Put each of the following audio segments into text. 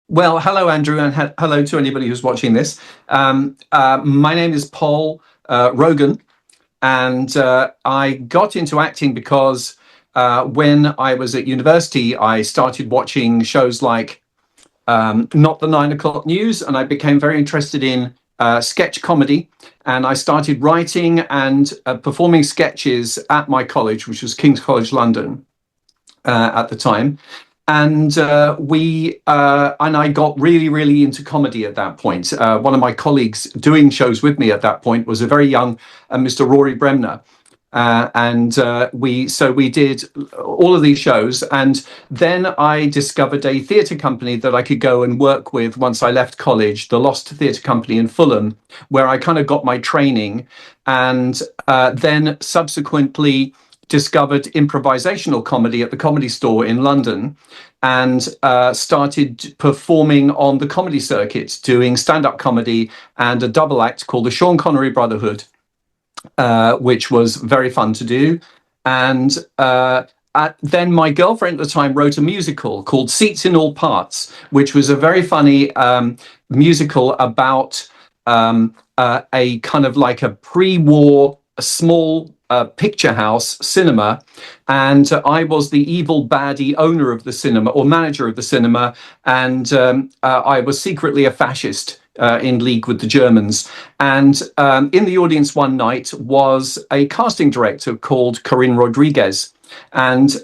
Well, hello, Andrew, and hello to anybody who's watching this. My name is Paul Rogan, and I got into acting because when I was at university, I started watching shows like Not the 9 O'Clock News, and I became very interested in sketch comedy. And I started writing and performing sketches at my college, which was King's College London at the time. And I got really into comedy at that point. One of my colleagues doing shows with me at that point was a very young Mr. Rory Bremner. And we did all of these shows, and then I discovered a theatre company that I could go and work with once I left college, the Lost Theatre Company in Fulham, where I kind of got my training, and then subsequently discovered improvisational comedy at the Comedy Store in London, and started performing on the comedy circuit, doing stand-up comedy and a double act called the Sean Connery Brotherhood, which was very fun to do. And then my girlfriend at the time wrote a musical called Seats in All Parts, which was a very funny musical about a kind of like a pre-war, a small picture house cinema, and I was the evil baddie owner of the cinema, or manager of the cinema, and I was secretly a fascist in league with the Germans. And in the audience one night was a casting director called Corinne Rodriguez. And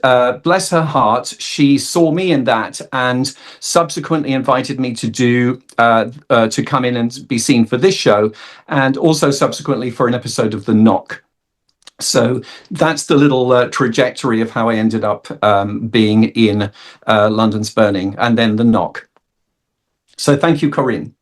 bless her heart, she saw me in that and subsequently invited me to do to come in and be seen for this show, and also subsequently for an episode of The Knock. So that's the little trajectory of how I ended up being in London's Burning and then The Knock. So thank you, Corinne.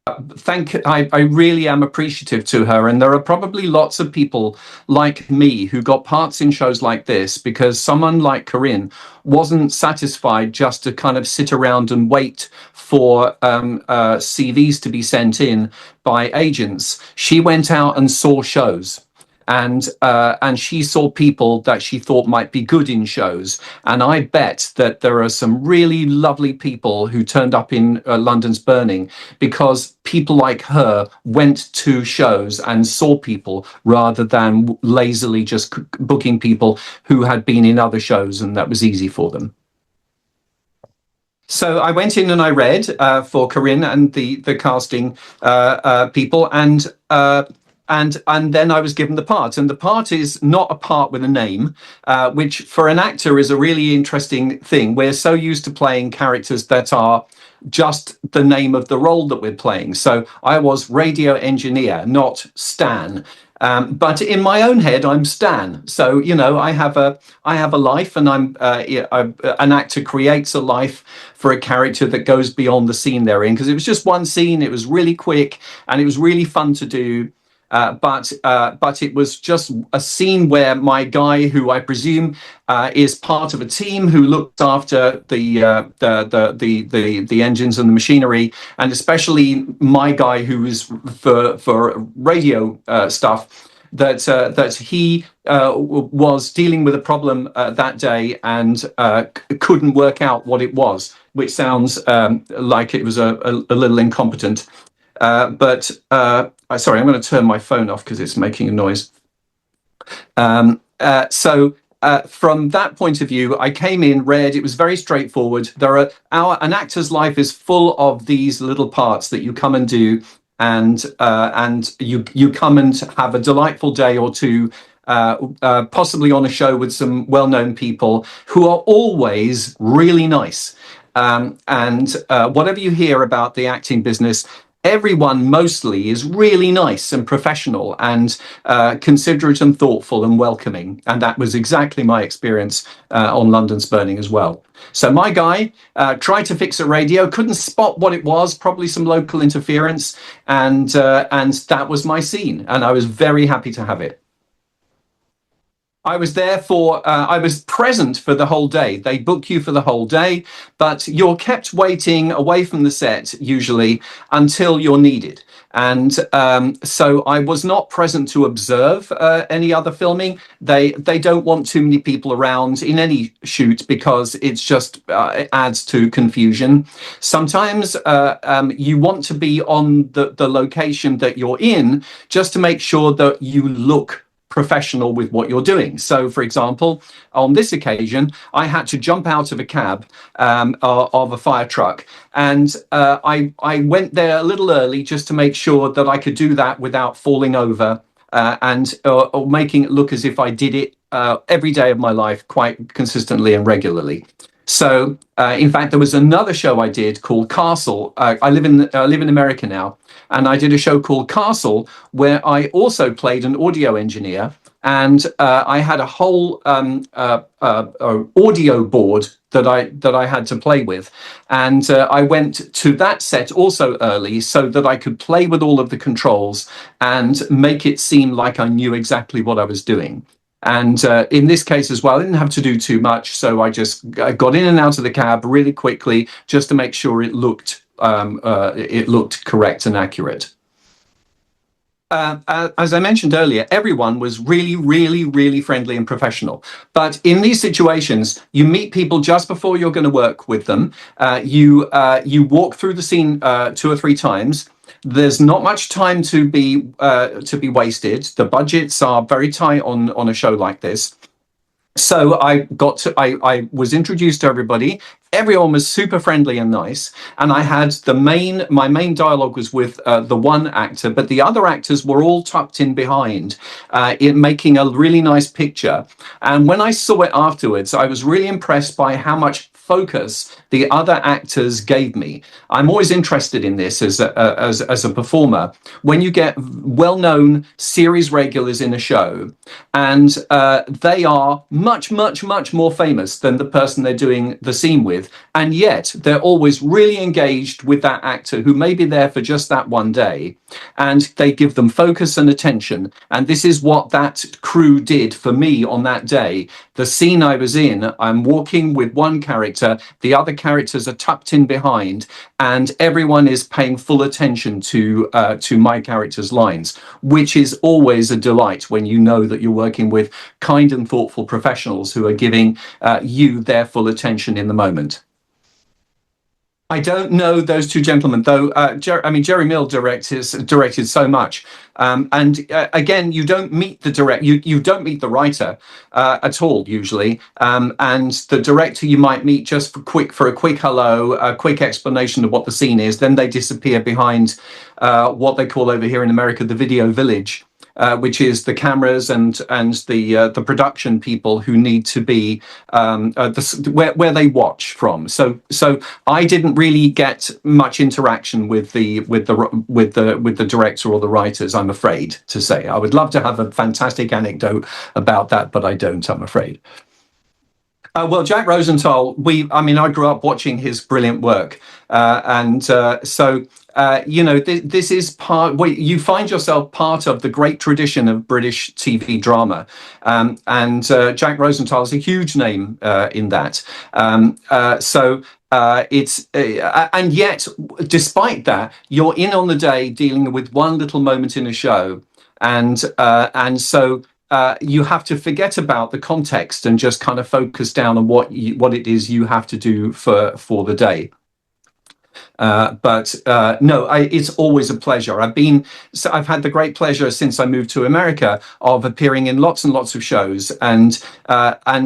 I really am appreciative to her, and there are probably lots of people like me who got parts in shows like this because someone like Corinne wasn't satisfied just to kind of sit around and wait for CVs to be sent in by agents. She went out and saw shows, and she saw people that she thought might be good in shows. And I bet that there are some really lovely people who turned up in London's Burning because people like her went to shows and saw people rather than lazily just booking people who had been in other shows and that was easy for them. So I went in and I read for Corinne and the casting people, and then I was given the part. And the part is not a part with a name, which for an actor is a really interesting thing. We're so used to playing characters that are just the name of the role that we're playing. So I was radio engineer, not Stan. But in my own head, I'm Stan. So I have a life, and an actor creates a life for a character that goes beyond the scene they're in. Because it was just one scene, it was really quick, and it was really fun to do. But it was just a scene where my guy, who I presume is part of a team who looked after the engines and the machinery, and especially my guy who was for radio stuff, that he was dealing with a problem that day and couldn't work out what it was, which sounds like it was a little incompetent. But sorry, I'm going to turn my phone off because it's making a noise. So from that point of view, I came in, read. It was very straightforward. An actor's life is full of these little parts that you come and do, and you come and have a delightful day or two. Possibly on a show with some well-known people who are always really nice. And whatever you hear about the acting business, everyone mostly is really nice and professional and considerate and thoughtful and welcoming. And that was exactly my experience on London's Burning as well. So my guy tried to fix a radio, couldn't spot what it was, probably some local interference. And that was my scene. And I was very happy to have it. I was there for, I was present for the whole day. They book you for the whole day, but you're kept waiting away from the set usually until you're needed. And so I was not present to observe any other filming. They don't want too many people around in any shoot because it's just it adds to confusion. Sometimes you want to be on the location that you're in just to make sure that you look professional with what you're doing. So, for example, on this occasion, I had to jump out of a cab of a fire truck, and I went there a little early just to make sure that I could do that without falling over and or making it look as if I did it every day of my life quite consistently and regularly. So, in fact, there was another show I did called Castle. I live in America now, and I did a show called Castle where I also played an audio engineer, and I had a whole audio board that I had to play with, and I went to that set also early so that I could play with all of the controls and make it seem like I knew exactly what I was doing. And in this case as well, I didn't have to do too much, so I just got in and out of the cab really quickly just to make sure it looked correct and accurate. As I mentioned earlier, everyone was really, really, really friendly and professional. But in these situations, you meet people just before you're going to work with them. You walk through the scene 2 or 3 times. There's not much time to be wasted. The budgets are very tight on a show like this. So I was introduced to everybody. Everyone was super friendly and nice, and I had my main dialogue was with the one actor, but the other actors were all tucked in behind, making a really nice picture. And when I saw it afterwards, I was really impressed by how much focus the other actors gave me. I'm always interested in this as a performer. When you get well-known series regulars in a show, and they are much, much, much more famous than the person they're doing the scene with, and yet they're always really engaged with that actor who may be there for just that one day, and they give them focus and attention. And this is what that crew did for me on that day. The scene I was in, I'm walking with one character, the other characters are tucked in behind, and everyone is paying full attention to my character's lines, which is always a delight when you know that you're working with kind and thoughtful professionals who are giving you their full attention in the moment. I don't know those two gentlemen, though. Jerry Mill directed so much, and again, you don't meet you don't meet the writer at all usually, and the director you might meet just for a quick hello, a quick explanation of what the scene is. Then they disappear behind what they call over here in America the video village. Which is the cameras and the production people who need to be where they watch from. So I didn't really get much interaction with the director or the writers, I'm afraid to say. I would love to have a fantastic anecdote about that, but I don't, I'm afraid. Well, Jack Rosenthal, I grew up watching his brilliant work. This is you find yourself part of the great tradition of British TV drama. Jack Rosenthal is a huge name in that. And yet, despite that, you're in on the day dealing with one little moment in a show. So you have to forget about the context and just kind of focus down on what it is you have to do for the day. It's always a pleasure. I've had the great pleasure since I moved to America of appearing in lots and lots of shows, and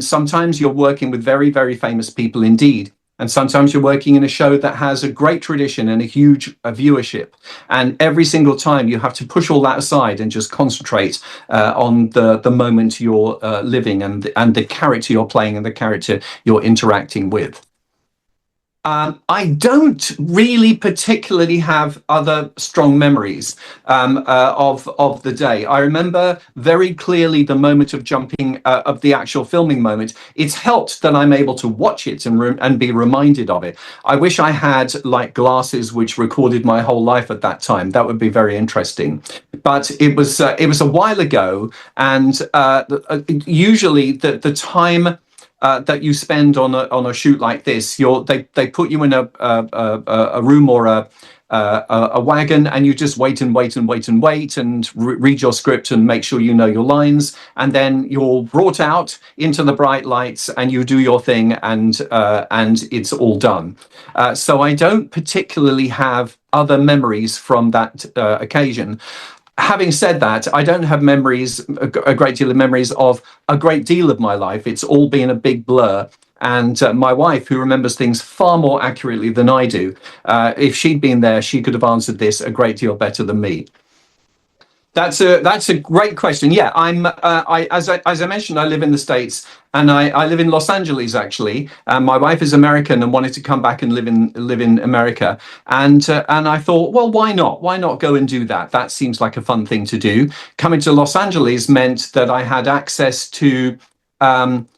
sometimes you're working with very, very famous people indeed. And sometimes you're working in a show that has a great tradition and a huge viewership. And every single time you have to push all that aside and just concentrate on the moment you're living and the character you're playing and the character you're interacting with. I don't really particularly have other strong memories of the day. I remember very clearly the moment of jumping of the actual filming moment. It's helped that I'm able to watch it and be reminded of it. I wish I had like glasses which recorded my whole life at that time. That would be very interesting. but it was a while ago, and usually the time that you spend on a shoot like this, they put you in a room or a wagon, and you just wait and wait and wait and wait and read your script and make sure you know your lines, and then you're brought out into the bright lights and you do your thing, and it's all done. So I don't particularly have other memories from that occasion. Having said that, I don't have memories, a great deal of memories of a great deal of my life. It's all been a big blur. And my wife, who remembers things far more accurately than I do, if she'd been there, she could have answered this a great deal better than me. That's a great question. Yeah, as I mentioned, I live in the States, and I live in Los Angeles actually. My wife is American and wanted to come back and live in America, and I thought, well, why not? Why not go and do that? That seems like a fun thing to do. Coming to Los Angeles meant that I had access to um,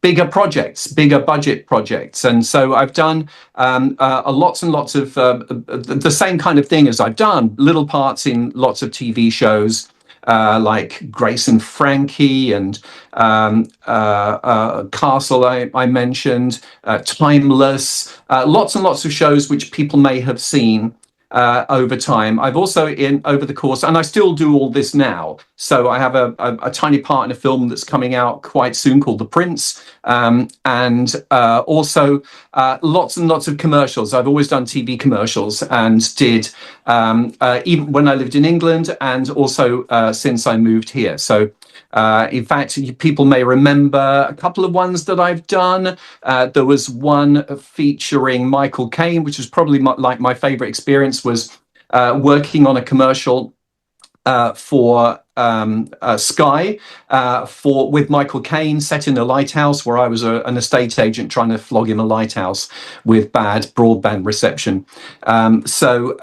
bigger projects, bigger budget projects. And so I've done lots and lots of the same kind of thing as I've done, little parts in lots of TV shows. Like Grace and Frankie and Castle, I mentioned, Timeless, lots and lots of shows which people may have seen over time. I've also over the course, and I still do all this now. So I have a tiny part in a film that's coming out quite soon called The Prince, and also lots and lots of commercials. I've always done TV commercials and did even when I lived in England, and also since I moved here. So in fact, people may remember a couple of ones that I've done. There was one featuring Michael Caine, which was probably my favorite experience, was working on a commercial for Sky with Michael Caine, set in a lighthouse where I was an estate agent trying to flog him a lighthouse with bad broadband reception. So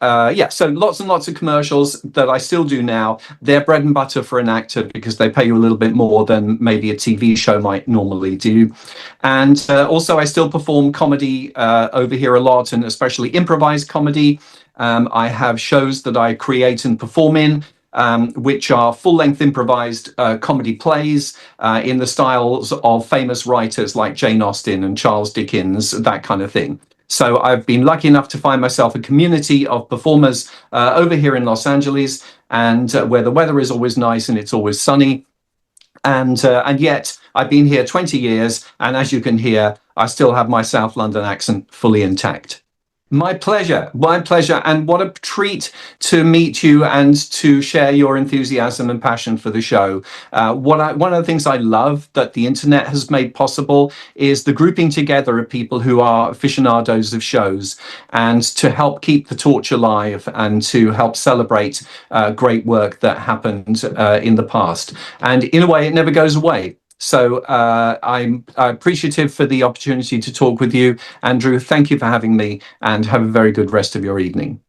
lots and lots of commercials that I still do now. They're bread and butter for an actor because they pay you a little bit more than maybe a TV show might normally do. And also I still perform comedy over here a lot, and especially improvised comedy. I have shows that I create and perform in, which are full-length improvised comedy plays in the styles of famous writers like Jane Austen and Charles Dickens, that kind of thing. So I've been lucky enough to find myself a community of performers over here in Los Angeles, and where the weather is always nice and it's always sunny. And yet I've been here 20 years, and as you can hear, I still have my South London accent fully intact. My pleasure, and what a treat to meet you and to share your enthusiasm and passion for the show. One of the things I love that the internet has made possible is the grouping together of people who are aficionados of shows, and to help keep the torch alive and to help celebrate great work that happened in the past. And in a way, it never goes away. So I'm appreciative for the opportunity to talk with you, Andrew. Thank you for having me, and have a very good rest of your evening.